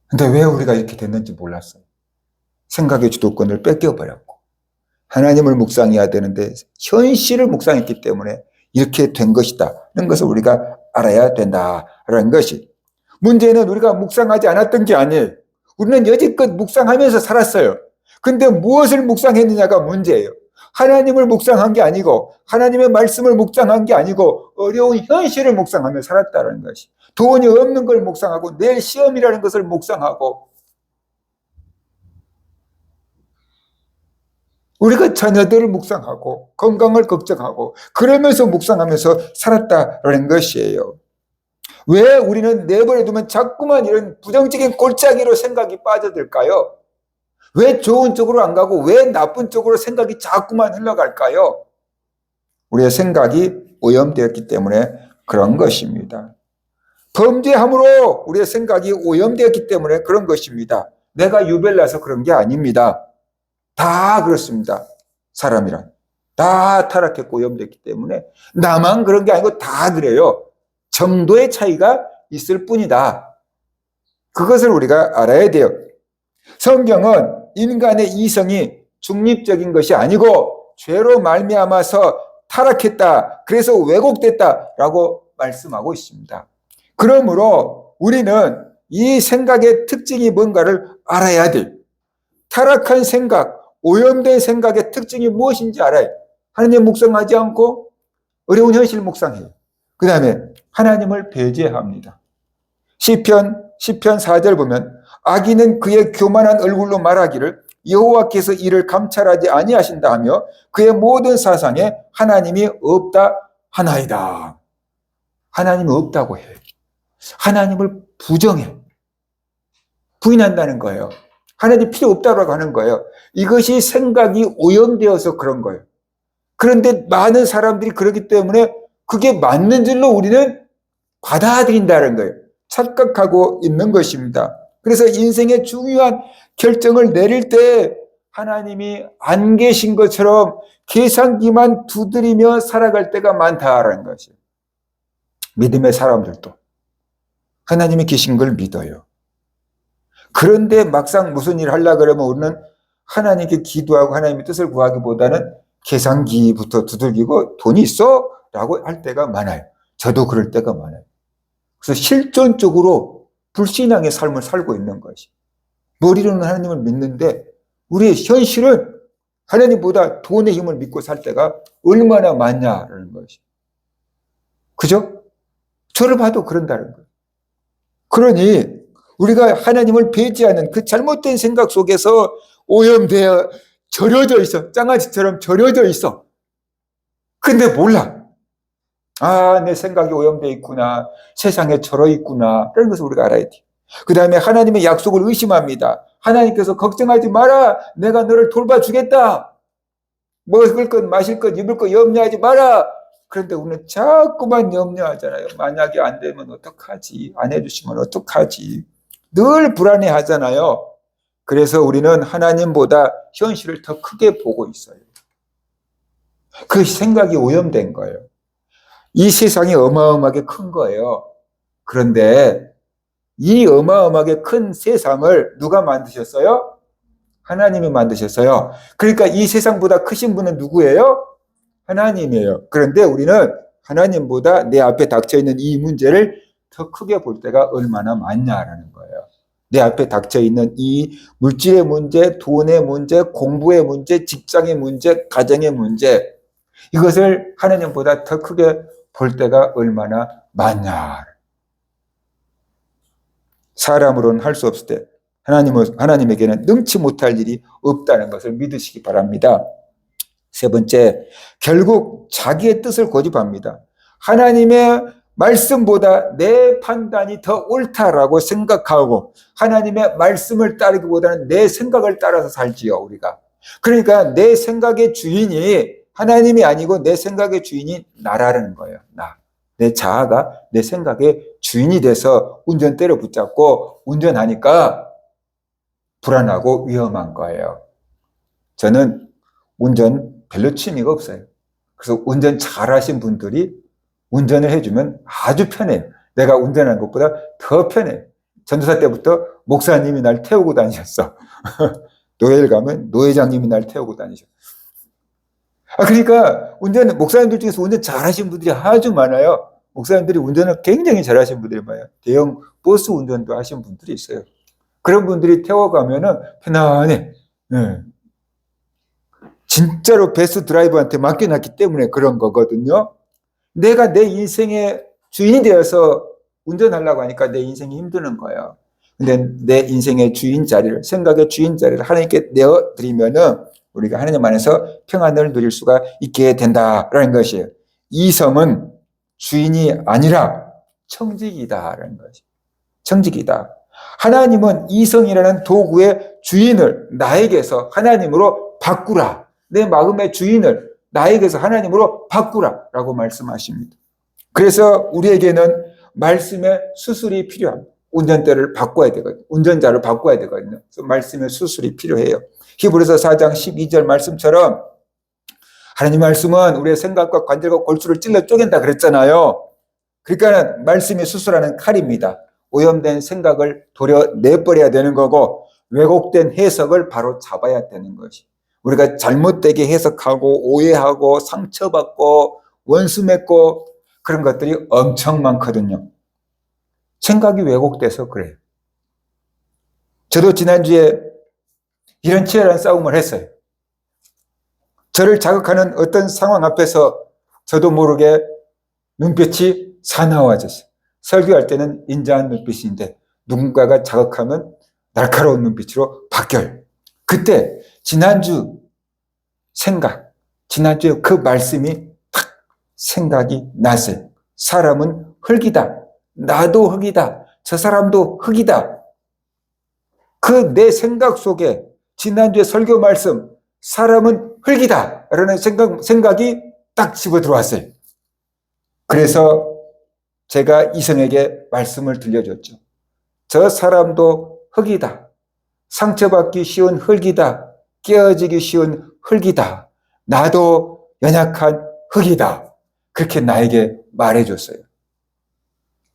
근데 왜 우리가 이렇게 됐는지 몰랐어요. 생각의 주도권을 뺏겨버렸고 하나님을 묵상해야 되는데 현실을 묵상했기 때문에 이렇게 된 것이다. 이런 것을 우리가 알아야 된다라는 것이. 문제는 우리가 묵상하지 않았던 게 아니에요. 우리는 여지껏 묵상하면서 살았어요. 근데 무엇을 묵상했느냐가 문제예요. 하나님을 묵상한 게 아니고 하나님의 말씀을 묵상한 게 아니고 어려운 현실을 묵상하며 살았다는 것이. 돈이 없는 걸 묵상하고 내일 시험이라는 것을 묵상하고 우리가 자녀들을 묵상하고 건강을 걱정하고 그러면서 묵상하면서 살았다는 것이에요. 왜 우리는 내버려두면 자꾸만 이런 부정적인 골짜기로 생각이 빠져들까요? 왜 좋은 쪽으로 안 가고 왜 나쁜 쪽으로 생각이 자꾸만 흘러갈까요? 우리의 생각이 오염되었기 때문에 그런 것입니다. 범죄함으로 우리의 생각이 오염되었기 때문에 그런 것입니다. 내가 유별나서 그런 게 아닙니다. 다 그렇습니다. 사람이란. 다 타락했고 오염됐기 때문에 나만 그런 게 아니고 다 그래요. 정도의 차이가 있을 뿐이다. 그것을 우리가 알아야 돼요. 성경은 인간의 이성이 중립적인 것이 아니고 죄로 말미암아서 타락했다. 그래서 왜곡됐다라고 말씀하고 있습니다. 그러므로 우리는 이 생각의 특징이 뭔가를 알아야 돼요. 타락한 생각, 오염된 생각의 특징이 무엇인지 알아요. 하나님 묵상하지 않고 어려운 현실 묵상해요. 그 다음에 하나님을 배제합니다. 시편 4절 보면 악인은 그의 교만한 얼굴로 말하기를 여호와께서 이를 감찰하지 아니하신다 하며 그의 모든 사상에 하나님이 없다 하나이다. 하나님이 없다고 해요. 하나님을 부정해. 부인한다는 거예요. 하나님 필요 없다고 하는 거예요. 이것이 생각이 오염되어서 그런 거예요. 그런데 많은 사람들이 그렇기 때문에 그게 맞는 줄로 우리는 받아들인다는 거예요. 착각하고 있는 것입니다. 그래서 인생의 중요한 결정을 내릴 때 하나님이 안 계신 것처럼 계산기만 두드리며 살아갈 때가 많다라는 것이에요. 믿음의 사람들도. 하나님이 계신 걸 믿어요. 그런데 막상 무슨 일을 하려고 그러면 우리는 하나님께 기도하고 하나님의 뜻을 구하기보다는 계산기부터 두들기고 돈이 있어? 라고 할 때가 많아요. 저도 그럴 때가 많아요. 그래서 실존적으로 불신앙의 삶을 살고 있는 것이. 머리로는 하나님을 믿는데 우리의 현실은 하나님보다 돈의 힘을 믿고 살 때가 얼마나 많냐라는 것이. 그죠? 저를 봐도 그런다는 거예요. 그러니 우리가 하나님을 배제하는 그 잘못된 생각 속에서 오염되어 절여져 있어. 장아찌처럼 절여져 있어. 근데 몰라. 아, 내 생각이 오염되어 있구나. 세상에 절어 있구나. 이런 것을 우리가 알아야 돼. 그 다음에 하나님의 약속을 의심합니다. 하나님께서 걱정하지 마라. 내가 너를 돌봐주겠다. 먹을 것, 마실 것, 입을 것 염려하지 마라. 그런데 우리는 자꾸만 염려하잖아요. 만약에 안 되면 어떡하지? 안 해주시면 어떡하지? 늘 불안해하잖아요. 그래서 우리는 하나님보다 현실을 더 크게 보고 있어요. 그 생각이 오염된 거예요. 이 세상이 어마어마하게 큰 거예요. 그런데 이 어마어마하게 큰 세상을 누가 만드셨어요? 하나님이 만드셨어요. 그러니까 이 세상보다 크신 분은 누구예요? 하나님이에요. 그런데 우리는 하나님보다 내 앞에 닥쳐있는 이 문제를 더 크게 볼 때가 얼마나 많냐라는 거예요. 내 앞에 닥쳐있는 이 물질의 문제, 돈의 문제, 공부의 문제, 직장의 문제, 가정의 문제, 이것을 하나님보다 더 크게 볼 때가 얼마나 많냐. 사람으로는 할 수 없을 때 하나님에게는 능치 못할 일이 없다는 것을 믿으시기 바랍니다. 세 번째, 결국 자기의 뜻을 고집합니다. 하나님의 말씀보다 내 판단이 더 옳다라고 생각하고 하나님의 말씀을 따르기보다는 내 생각을 따라서 살지요, 우리가. 그러니까 내 생각의 주인이 하나님이 아니고 내 생각의 주인이 나라는 거예요. 나. 내 자아가 내 생각의 주인이 돼서 운전대를 붙잡고 운전하니까 불안하고 위험한 거예요. 저는 운전 별로 취미가 없어요. 그래서 운전 잘하신 분들이 운전을 해주면 아주 편해요. 내가 운전하는 것보다 더 편해요. 전도사 때부터 목사님이 날 태우고 다니셨어. 노예를 가면 노회장님이 날 태우고 다니셨어. 그러니까 목사님들 중에서 운전 잘하신 분들이 아주 많아요. 목사님들이 운전을 굉장히 잘하신 분들이 많아요. 대형 버스 운전도 하신 분들이 있어요. 그런 분들이 태워가면은 편안해. 네. 진짜로 베스트 드라이버한테 맡겨놨기 때문에 그런 거거든요. 내가 내 인생의 주인이 되어서 운전하려고 하니까 내 인생이 힘드는 거예요. 근데 내 인생의 주인 자리를, 생각의 주인 자리를 하나님께 내어드리면은 우리가 하나님 안에서 평안을 누릴 수가 있게 된다라는 것이에요. 이성은 주인이 아니라 청직이다라는 것이. 청직이다. 하나님은 이성이라는 도구의 주인을 나에게서 하나님으로 바꾸라. 내 마음의 주인을 나에게서 하나님으로 바꾸라라고 말씀하십니다. 그래서 우리에게는 말씀의 수술이 필요합니다. 운전대를 바꿔야 되거든요. 운전자를 바꿔야 되거든요. 그래서 말씀의 수술이 필요해요. 히브리서 4장 12절 말씀처럼 하나님 말씀은 우리의 생각과 관절과 골수를 찔러 쪼갠다 그랬잖아요. 그러니까 말씀이 수술하는 칼입니다. 오염된 생각을 도려내버려야 되는 거고 왜곡된 해석을 바로 잡아야 되는 것이. 우리가 잘못되게 해석하고 오해하고 상처받고 원수 맺고 그런 것들이 엄청 많거든요. 생각이 왜곡돼서 그래요. 저도 지난주에 이런 치열한 싸움을 했어요. 저를 자극하는 어떤 상황 앞에서 저도 모르게 눈빛이 사나워졌어요. 설교할 때는 인자한 눈빛인데 누군가가 자극하면 날카로운 눈빛으로 바뀌어요. 그때 지난주 생각, 지난주에 그 말씀이 탁 생각이 났어요. 사람은 흙이다. 나도 흙이다. 저 사람도 흙이다. 그 내 생각 속에 지난주에 설교 말씀 사람은 흙이다 라는 생각이 딱 집어 들어왔어요. 그래서 제가 이성에게 말씀을 들려줬죠. 저 사람도 흙이다. 상처받기 쉬운 흙이다. 깨어지기 쉬운 흙이다. 나도 연약한 흙이다. 그렇게 나에게 말해줬어요.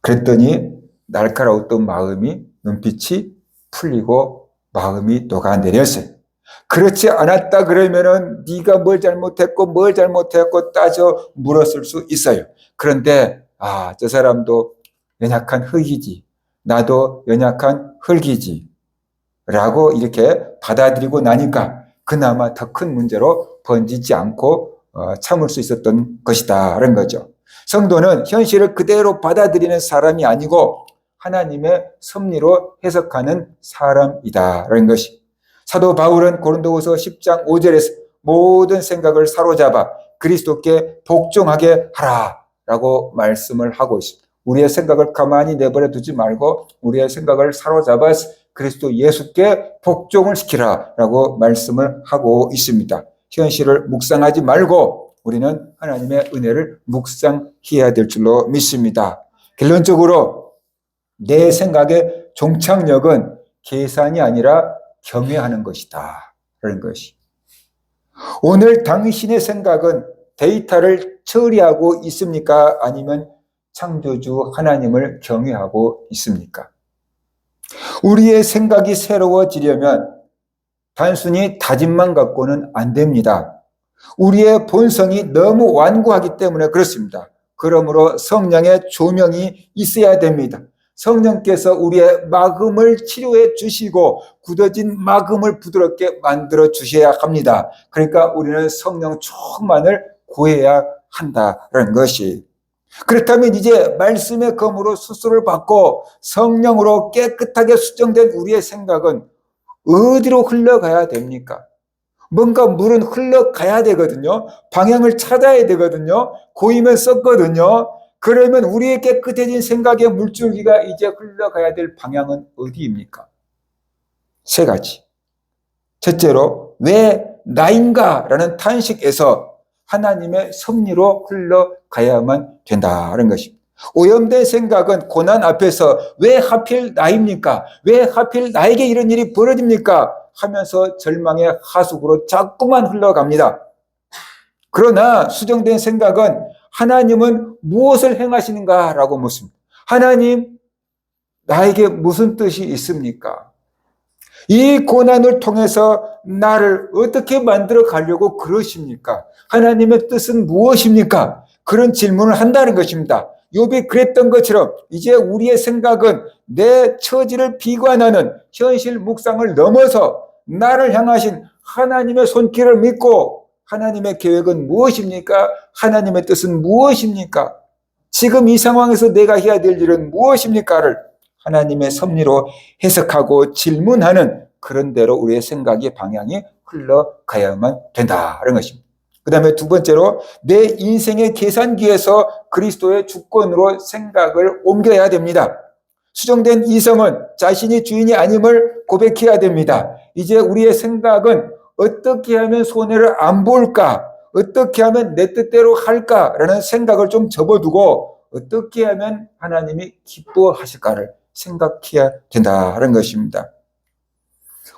그랬더니 날카로웠던 마음이, 눈빛이 풀리고 마음이 녹아내렸어요. 그렇지 않았다 그러면은 네가 뭘 잘못했고 따져 물었을 수 있어요. 그런데 저 사람도 연약한 흙이지, 나도 연약한 흙이지 라고 이렇게 받아들이고 나니까 그나마 더 큰 문제로 번지지 않고 참을 수 있었던 것이다라는 거죠. 성도는 현실을 그대로 받아들이는 사람이 아니고 하나님의 섭리로 해석하는 사람이다라는 것이. 사도 바울은 고린도후서 10장 5절에서 모든 생각을 사로잡아 그리스도께 복종하게 하라라고 말씀을 하고 있습니다. 우리의 생각을 가만히 내버려 두지 말고 우리의 생각을 사로잡아서 그리스도 예수께 복종을 시키라라고 말씀을 하고 있습니다. 현실을 묵상하지 말고 우리는 하나님의 은혜를 묵상해야 될 줄로 믿습니다. 결론적으로 내 생각의 종착역은 계산이 아니라 경외하는 것이다. 그런 것이. 오늘 당신의 생각은 데이터를 처리하고 있습니까? 아니면 창조주 하나님을 경외하고 있습니까? 우리의 생각이 새로워지려면 단순히 다짐만 갖고는 안 됩니다. 우리의 본성이 너무 완고하기 때문에 그렇습니다. 그러므로 성령의 조명이 있어야 됩니다. 성령께서 우리의 마음을 치료해 주시고 굳어진 마음을 부드럽게 만들어 주셔야 합니다. 그러니까 우리는 성령 충만을 구해야 한다는 것이. 그렇다면 이제 말씀의 검으로 수술을 받고 성령으로 깨끗하게 수정된 우리의 생각은 어디로 흘러가야 됩니까? 뭔가 물은 흘러가야 되거든요. 방향을 찾아야 되거든요. 고이면 썩거든요. 그러면 우리의 깨끗해진 생각의 물줄기가 이제 흘러가야 될 방향은 어디입니까? 세 가지. 첫째로 왜 나인가? 라는 탄식에서 하나님의 섭리로 흘러가야만 된다는 것입니다. 오염된 생각은 고난 앞에서 왜 하필 나입니까? 왜 하필 나에게 이런 일이 벌어집니까? 하면서 절망의 하수구로 자꾸만 흘러갑니다. 그러나 수정된 생각은 하나님은 무엇을 행하시는가라고 묻습니다. 하나님, 나에게 무슨 뜻이 있습니까? 이 고난을 통해서 나를 어떻게 만들어 가려고 그러십니까? 하나님의 뜻은 무엇입니까? 그런 질문을 한다는 것입니다. 욥이 그랬던 것처럼 이제 우리의 생각은 내 처지를 비관하는 현실 묵상을 넘어서 나를 향하신 하나님의 손길을 믿고 하나님의 계획은 무엇입니까? 하나님의 뜻은 무엇입니까? 지금 이 상황에서 내가 해야 될 일은 무엇입니까?를 하나님의 섭리로 해석하고 질문하는 그런 대로 우리의 생각의 방향이 흘러가야만 된다는 것입니다. 그 다음에 두 번째로 내 인생의 계산기에서 그리스도의 주권으로 생각을 옮겨야 됩니다. 수정된 이성은 자신이 주인이 아님을 고백해야 됩니다. 이제 우리의 생각은 어떻게 하면 손해를 안 볼까? 어떻게 하면 내 뜻대로 할까라는 생각을 좀 접어두고 어떻게 하면 하나님이 기뻐하실까를 생각해야 된다는 것입니다.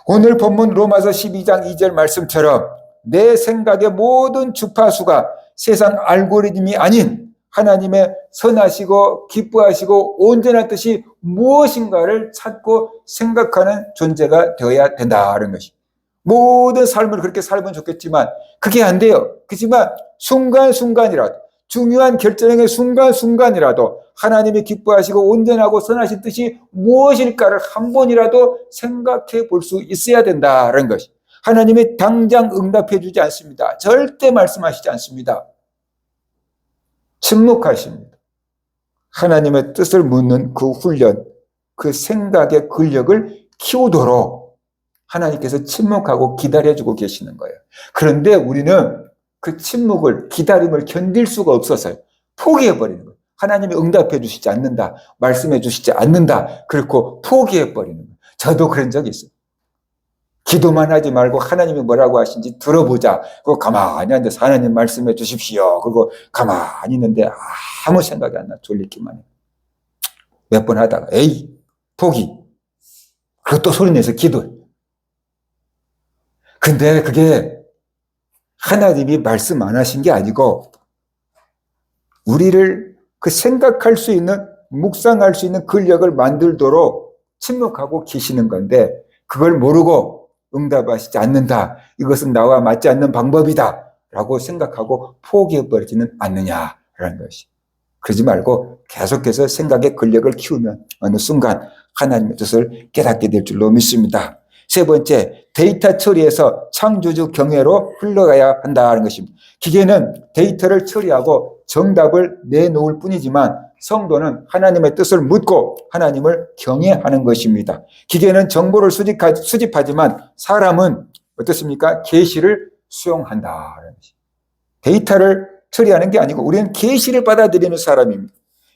오늘 본문 로마서 12장 2절 말씀처럼 내 생각의 모든 주파수가 세상 알고리즘이 아닌 하나님의 선하시고 기뻐하시고 온전한 뜻이 무엇인가를 찾고 생각하는 존재가 되어야 된다는 것입니다. 모든 삶을 그렇게 살면 좋겠지만 그게 안 돼요. 그렇지만 순간순간이라도 중요한 결정의 순간순간이라도 하나님이 기뻐하시고 온전하고 선하신 뜻이 무엇일까를 한 번이라도 생각해 볼 수 있어야 된다는 것이. 하나님이 당장 응답해 주지 않습니다. 절대 말씀하시지 않습니다. 침묵하십니다. 하나님의 뜻을 묻는 그 훈련, 그 생각의 근력을 키우도록 하나님께서 침묵하고 기다려주고 계시는 거예요. 그런데 우리는 그 침묵을, 기다림을 견딜 수가 없어서요. 포기해버리는 거예요. 하나님이 응답해 주시지 않는다. 말씀해 주시지 않는다. 그렇고 포기해버리는 거예요. 저도 그런 적이 있어요. 기도만 하지 말고 하나님이 뭐라고 하신지 들어보자. 그리고 가만히 앉아서 하나님 말씀해 주십시오. 그리고 가만히 있는데 아무 생각이 안 나. 졸리기만 해. 몇 번 하다가 에이 포기. 그리고 또 소리내서 기도해. 근데 그게 하나님이 말씀 안 하신 게 아니고 우리를 그 생각할 수 있는 묵상할 수 있는 근력을 만들도록 침묵하고 계시는 건데 그걸 모르고 응답하시지 않는다. 이것은 나와 맞지 않는 방법이다. 라고 생각하고 포기해버리지는 않느냐라는 것이. 그러지 말고 계속해서 생각의 근력을 키우면 어느 순간 하나님의 뜻을 깨닫게 될 줄로 믿습니다. 세 번째, 데이터 처리에서 창조주 경외로 흘러가야 한다는 것입니다. 기계는 데이터를 처리하고 정답을 내놓을 뿐이지만 성도는 하나님의 뜻을 묻고 하나님을 경외하는 것입니다. 기계는 정보를 수집하지만 사람은 어떻습니까? 계시를 수용한다는 것입니다. 데이터를 처리하는 게 아니고 우리는 계시를 받아들이는 사람입니다.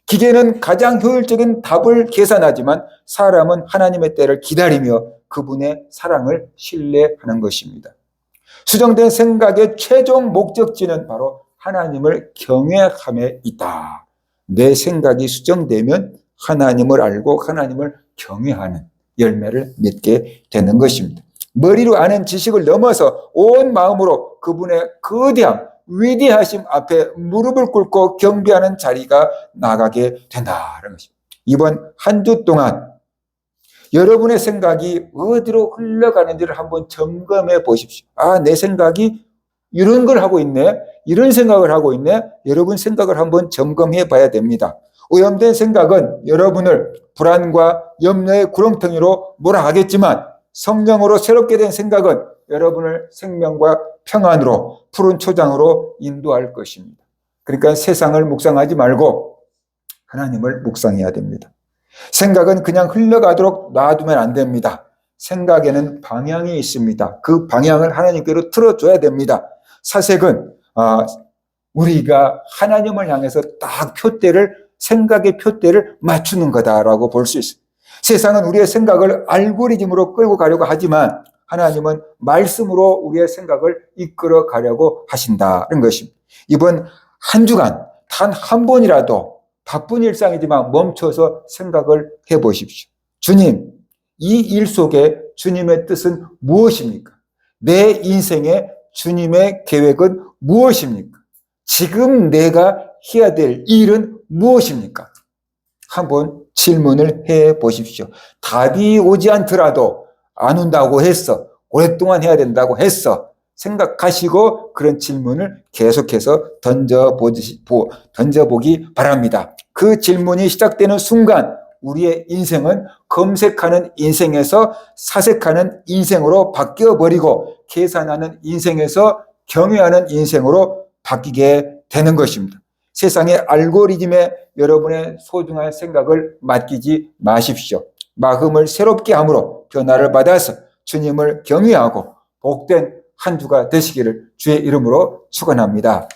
기계는 가장 효율적인 답을 계산하지만 사람은 하나님의 때를 기다리며 그분의 사랑을 신뢰하는 것입니다. 수정된 생각의 최종 목적지는 바로 하나님을 경외함에 있다. 내 생각이 수정되면 하나님을 알고 하나님을 경외하는 열매를 맺게 되는 것입니다. 머리로 아는 지식을 넘어서 온 마음으로 그분의 거대함, 위대하심 앞에 무릎을 꿇고 경배하는 자리가 나가게 된다는 것입니다. 이번 한 주 동안 여러분의 생각이 어디로 흘러가는지를 한번 점검해 보십시오. 아, 내 생각이 이런 걸 하고 있네. 이런 생각을 하고 있네. 여러분 생각을 한번 점검해 봐야 됩니다. 오염된 생각은 여러분을 불안과 염려의 구렁텅이로 몰아가겠지만 성령으로 새롭게 된 생각은 여러분을 생명과 평안으로 푸른 초장으로 인도할 것입니다. 그러니까 세상을 묵상하지 말고 하나님을 묵상해야 됩니다. 생각은 그냥 흘러가도록 놔두면 안 됩니다. 생각에는 방향이 있습니다. 그 방향을 하나님께로 틀어줘야 됩니다. 사색은 우리가 하나님을 향해서 딱 생각의 표대를 맞추는 거다라고 볼 수 있어요. 세상은 우리의 생각을 알고리즘으로 끌고 가려고 하지만 하나님은 말씀으로 우리의 생각을 이끌어 가려고 하신다는 것입니다. 이번 한 주간 단 한 번이라도 바쁜 일상이지만 멈춰서 생각을 해보십시오. 주님, 이 일 속에 주님의 뜻은 무엇입니까? 내 인생에 주님의 계획은 무엇입니까? 지금 내가 해야 될 일은 무엇입니까? 한번 질문을 해 보십시오. 답이 오지 않더라도 안 온다고 했어. 오랫동안 해야 된다고 했어. 생각하시고 그런 질문을 계속해서 던져보기 바랍니다. 그 질문이 시작되는 순간 우리의 인생은 검색하는 인생에서 사색하는 인생으로 바뀌어버리고 계산하는 인생에서 경외하는 인생으로 바뀌게 되는 것입니다. 세상의 알고리즘에 여러분의 소중한 생각을 맡기지 마십시오. 마음을 새롭게 함으로 변화를 받아서 주님을 경외하고 복된 한 주가 되시기를 주의 이름으로 축원합니다.